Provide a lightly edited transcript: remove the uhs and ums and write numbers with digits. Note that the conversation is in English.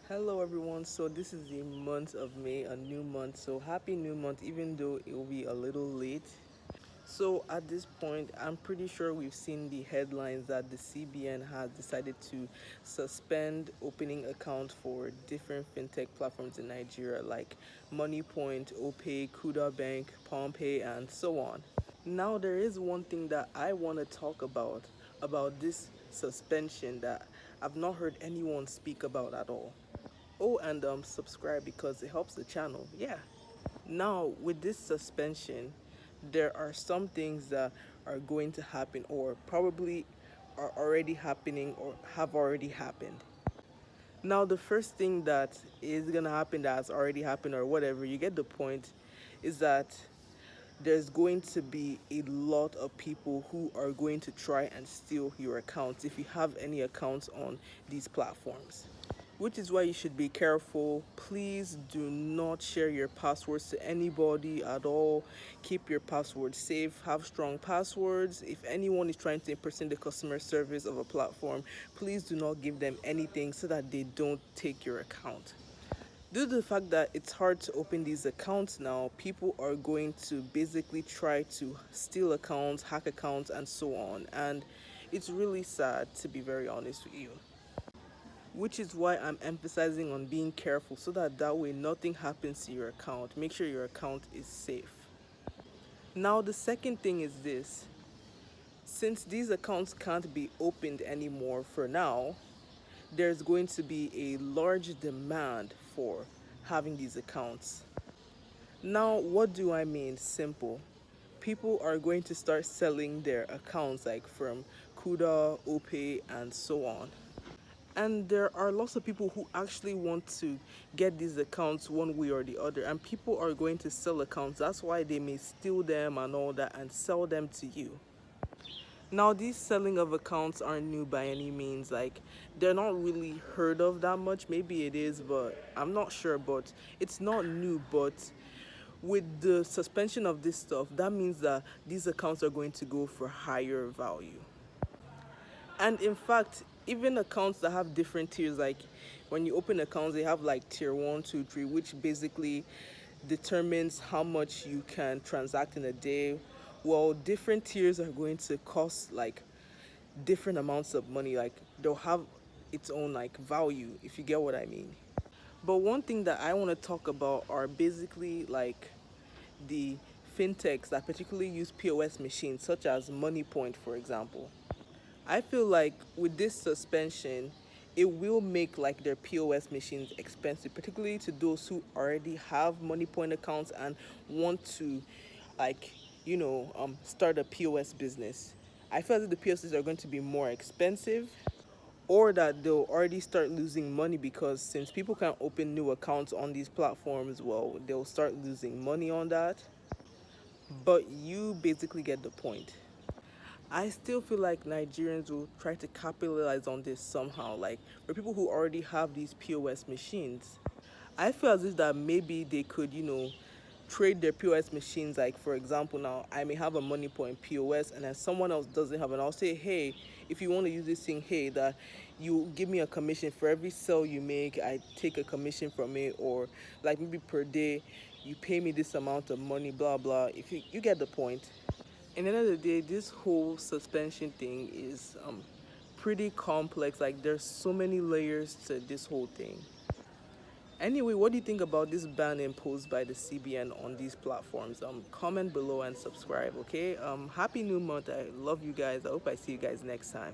Hello everyone, so this is the month of May, a new month. So happy new month, even though it will be a little late. So at this point, I'm pretty sure we've seen the headlines that the CBN has decided to suspend opening accounts for different fintech platforms in Nigeria like Moniepoint, Opay, Kuda Bank, Palmpay, and so on. Now there is one thing that I want to talk about this suspension that I've not heard anyone speak about at all. Oh, and subscribe because it helps the channel. Yeah. Now, with this suspension, there are some things that are going to happen or probably are already happening or have already happened. Now, the first thing that is going to happen that has already happened or whatever, you get the point, is that there's going to be a lot of people who are going to try and steal your accounts if you have any accounts on these platforms, which is why you should be careful. Please do not share your passwords to anybody at all. Keep your passwords safe, have strong passwords. If anyone is trying to impersonate the customer service of a platform, please do not give them anything so that they don't take your account. Due to the fact that it's hard to open these accounts now, people are going to basically try to steal accounts, hack accounts, and so on. And it's really sad, to be very honest with you, which is why I'm emphasizing on being careful so that way nothing happens to your account. Make sure your account is safe. Now, the second thing is this: since these accounts can't be opened anymore for now, there's going to be a large demand for having these accounts. Now, what do I mean? Simple. People are going to start selling their accounts like from Kuda, Opay, and so on. And there are lots of people who actually want to get these accounts one way or the other, and people are going to sell accounts. That's why they may steal them and all that and sell them to you. Now, these selling of accounts aren't new by any means. Like, they're not really heard of that much. Maybe it is, but I'm not sure. But it's not new. But with the suspension of this stuff, that means that these accounts are going to go for higher value. And in fact, even accounts that have different tiers, like when you open accounts, they have like tier one, two, three, which basically determines how much you can transact in a day. Well, different tiers are going to cost like different amounts of money. Like they'll have its own like value, if you get what I mean. But one thing that I want to talk about are basically like the fintechs that particularly use POS machines, such as Moniepoint, for example. I feel like with this suspension, it will make like their POS machines expensive, particularly to those who already have Moniepoint accounts and want to, like, start a POS business. I feel that the POSs are going to be more expensive, or that they'll already start losing money because since people can't open new accounts on these platforms, well, they'll start losing money on that. But you basically get the point. I still feel like Nigerians will try to capitalize on this somehow. Like for people who already have these POS machines, I feel as if that maybe they could, trade their POS machines. Like for example, now I may have a Money Point POS, and then someone else doesn't have, and I'll say, hey, if you want to use this thing, hey, that you give me a commission for every sale you make. I take a commission from it, or like maybe per day, you pay me this amount of money, blah blah. If you get the point. In the end of the day, this whole suspension thing is pretty complex. Like there's so many layers to this whole thing. Anyway, what do you think about this ban imposed by the CBN on these platforms? Comment below and subscribe. Okay. Happy new month. I love you guys. I hope I see you guys next time.